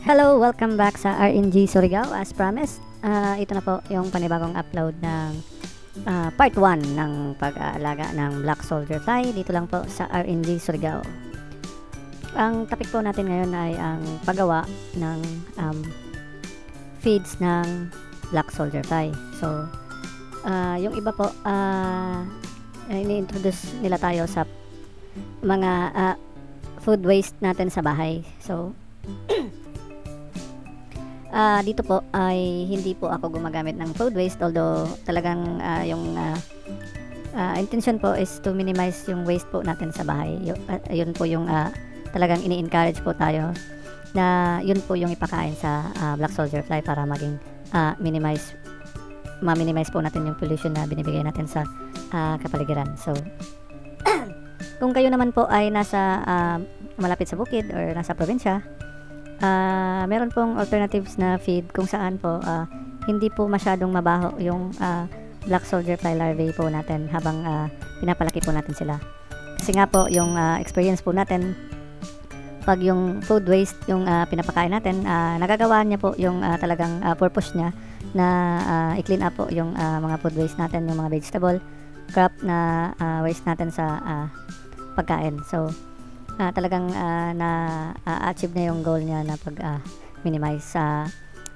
Hello, welcome back sa RNG Surigao. As promised, ito na po yung panibagong upload ng part 1 ng pag-aalaga ng Black Soldier Fly dito lang po sa RNG Surigao. Ang topic po natin ngayon ay ang paggawa ng feeds ng Black Soldier Fly. So, yung iba po, ini-introduce nila tayo sa mga food waste natin sa bahay. So, dito po ay hindi po ako gumagamit ng food waste, although talagang yung intention po is to minimize yung waste po natin sa bahay. Yun po yung talagang ini-encourage po tayo na yun po yung ipakain sa Black Soldier Fly para maging ma-minimize po natin yung pollution na binibigay natin sa kapaligiran. So, kung kayo naman po ay nasa malapit sa bukid or nasa probinsya, meron pong alternatives na feed kung saan po hindi po masyadong mabaho yung Black Soldier Fly larvae po natin habang pinapalaki po natin sila. Kasi nga po yung experience po natin, pag yung food waste yung pinapakain natin, nagagawa niya po yung talagang purpose niya na i-clean up po yung mga food waste natin, yung mga vegetable, crop na waste natin sa pagkain. So, talagang na-achieve na yung goal niya na pag-minimize.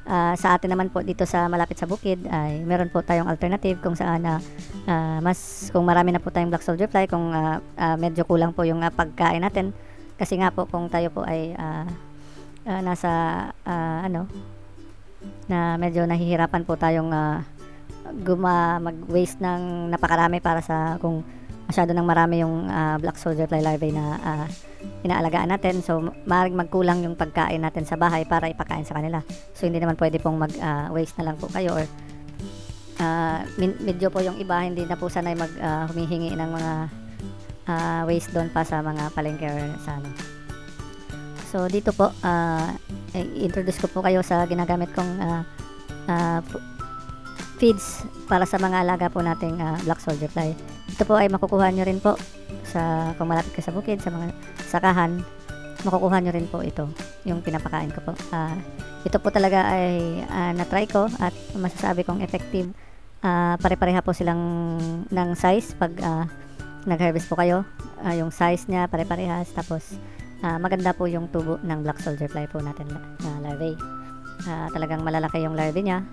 Sa atin naman po dito sa malapit sa bukid ay meron po tayong alternative kung saan kung marami na po tayong Black Soldier Fly, kung medyo kulang po yung pagkain natin, kasi nga po kung tayo po ay nasa na medyo nahihirapan po tayong mag-waste ng napakarami para sa kung masyado nang marami yung Black Soldier Fly larvae na inaalagaan natin. So, maaaring magkulang yung pagkain natin sa bahay para ipakain sa kanila. So, hindi naman pwede pong mag-waste na lang po kayo, or medyo po yung iba hindi na po sanay humihingi ng mga waste doon pa sa mga palengke or sa ano. So, dito po introduce ko po kayo sa ginagamit kong feeds para sa mga alaga po nating Black Soldier Fly. Ito po ay makukuha nyo rin po kung malapit ka sa bukid, sa mga sakahan, makukuha nyo rin po ito, yung pinapakain ko po. Ito po talaga ay na-try ko at masasabi kong effective. Pare-pareha po silang ng size pag nag-harvest po kayo. Yung size niya pare-parehas, tapos maganda po yung tubo ng Black Soldier Fly po natin na larvae. Talagang malalaki yung larvae niya.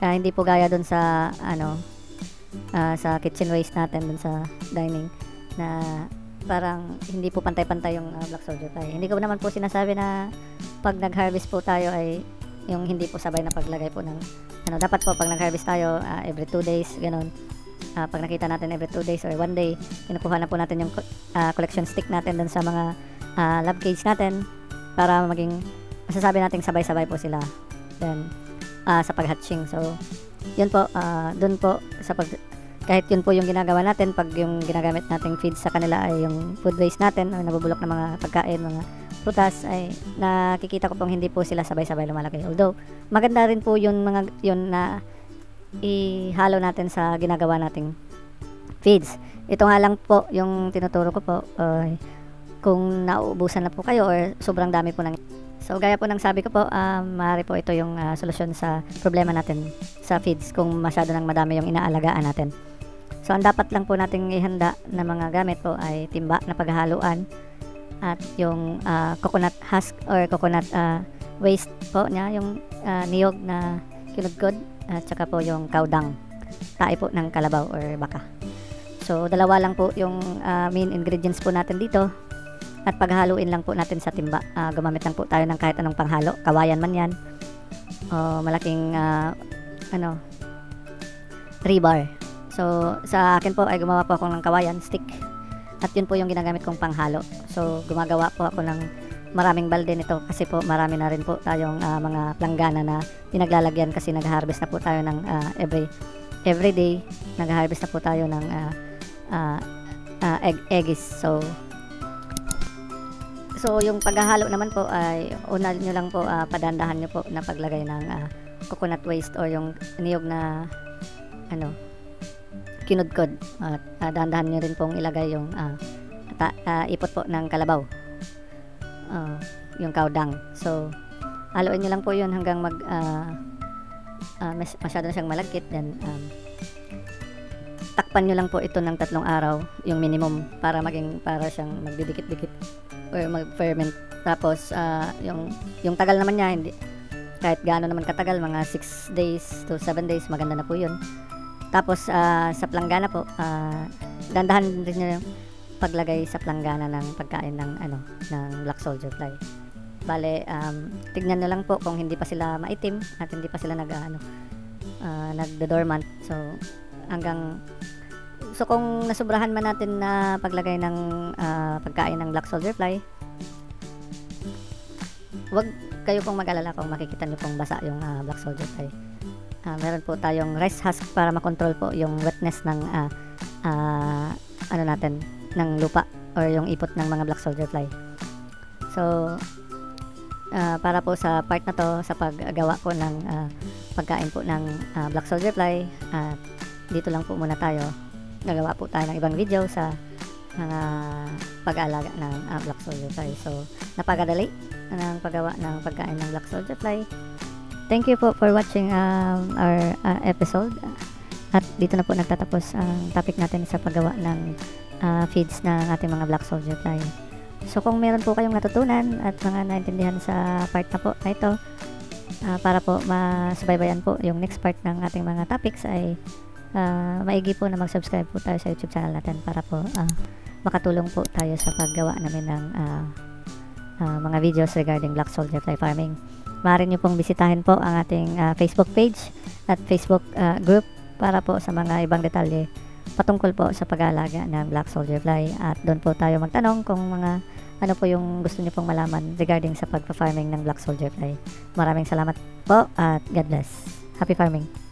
Hindi po gaya dun sa sa kitchen waste natin dun sa dining na parang hindi po pantay-pantay yung Black Soldier Fly. Hindi ko naman po sinasabi na pag nag-harvest po tayo ay yung hindi po sabay na paglagay po ng dapat po pag nag-harvest tayo every 2 days, ganun. Pag nakita natin every 2 days or 1 day, kinukuha na po natin yung collection stick natin dun sa mga lab cage natin para maging masasabi natin sabay-sabay po sila then sa pag-hatching. So, yun po, dun po kahit yun po yung ginagawa natin, pag yung ginagamit nating feed sa kanila ay yung food waste natin o nabubulok na mga pagkain, mga prutas, ay nakikita ko pong hindi po sila sabay-sabay lumalaki. Although, maganda rin po yun na ihalo natin sa ginagawa nating feeds. Ito nga lang po yung tinuturo ko po, kung nauubusan na po kayo or sobrang dami po So, gaya po ng sabi ko po, maaari po ito yung solusyon sa problema natin sa feeds kung masyado nang madami yung inaalagaan natin. So, ang dapat lang po nating ihanda na mga gamit po ay timba na paghahaluan at yung coconut husk or coconut waste po niya, yung niyog na kinudkod, at saka po yung cow dung, tae po ng kalabaw or baka. So, dalawa lang po yung main ingredients po natin dito. At paghaluin lang po natin sa timba. Gumamit lang po tayo ng kahit anong panghalo, kawayan man yan o malaking rebar. So, sa akin po ay gumawa po ako ng kawayan stick at yun po yung ginagamit kong panghalo. So, gumagawa po ako ng maraming balde nito kasi po marami na rin po tayong mga planggana na pinaglalagyan kasi nag-harvest na po tayo ng every day. Nag-harvest na po tayo ng eggs. So, yung paghahalo naman po ay unal nyo lang po, padandahan nyo po na paglagay ng coconut waste o yung niyog na kinudkod. Dahan-dahan nyo rin pong ilagay yung ipot po ng kalabaw, yung cow dung. So, haluin nyo lang po yun hanggang masyado na siyang malagkit. Then takpan nyo lang po ito ng 3 araw, yung minimum, para siyang magdidikit-dikit or mag-ferment. Tapos yung tagal naman niya, hindi kahit gaano naman katagal, mga 6 days to 7 days, maganda na po yun. Tapos sa planggana po, dandahan rin nyo yung paglagay sa planggana ng pagkain ng black soldier fly. Bale, tignan nyo lang po kung hindi pa sila maitim at hindi pa sila nagdo-dormant. So kung nasubrahan man natin na paglagay ng pagkain ng black soldier fly, wag kayo pong mag-alala kung makikita nyo pong basa yung black soldier fly. Meron po tayong rice husk para makontrol po yung wetness ng ng lupa or yung ipot ng mga black soldier fly. So para po sa part na to, sa paggawa po ng pagkain po ng black soldier fly, dito lang po muna tayo. Gagawa po tayo ng ibang video sa mga pag-aalaga ng black soldier fly. So napakadali ng paggawa ng pagkain ng black soldier fly. Thank you po for watching our episode. At dito na po nagtatapos ang topic natin sa paggawa ng feeds ng ating mga black soldier fly. So kung meron po kayong natutunan at mga naintindihan sa part na po na ito, para po masubaybayan po yung next part ng ating mga topics, ay maigi po na mag-subscribe po tayo sa YouTube channel natin para po makatulong po tayo sa paggawa namin ng mga videos regarding black soldier fly farming. Maaari nyo pong bisitahin po ang ating Facebook page at Facebook group para po sa mga ibang detalye patungkol po sa pag-aalaga ng black soldier fly, at doon po tayo magtanong kung ano po yung gusto nyo pong malaman regarding sa pagpa-farming ng black soldier fly. Maraming salamat po at God bless. Happy farming!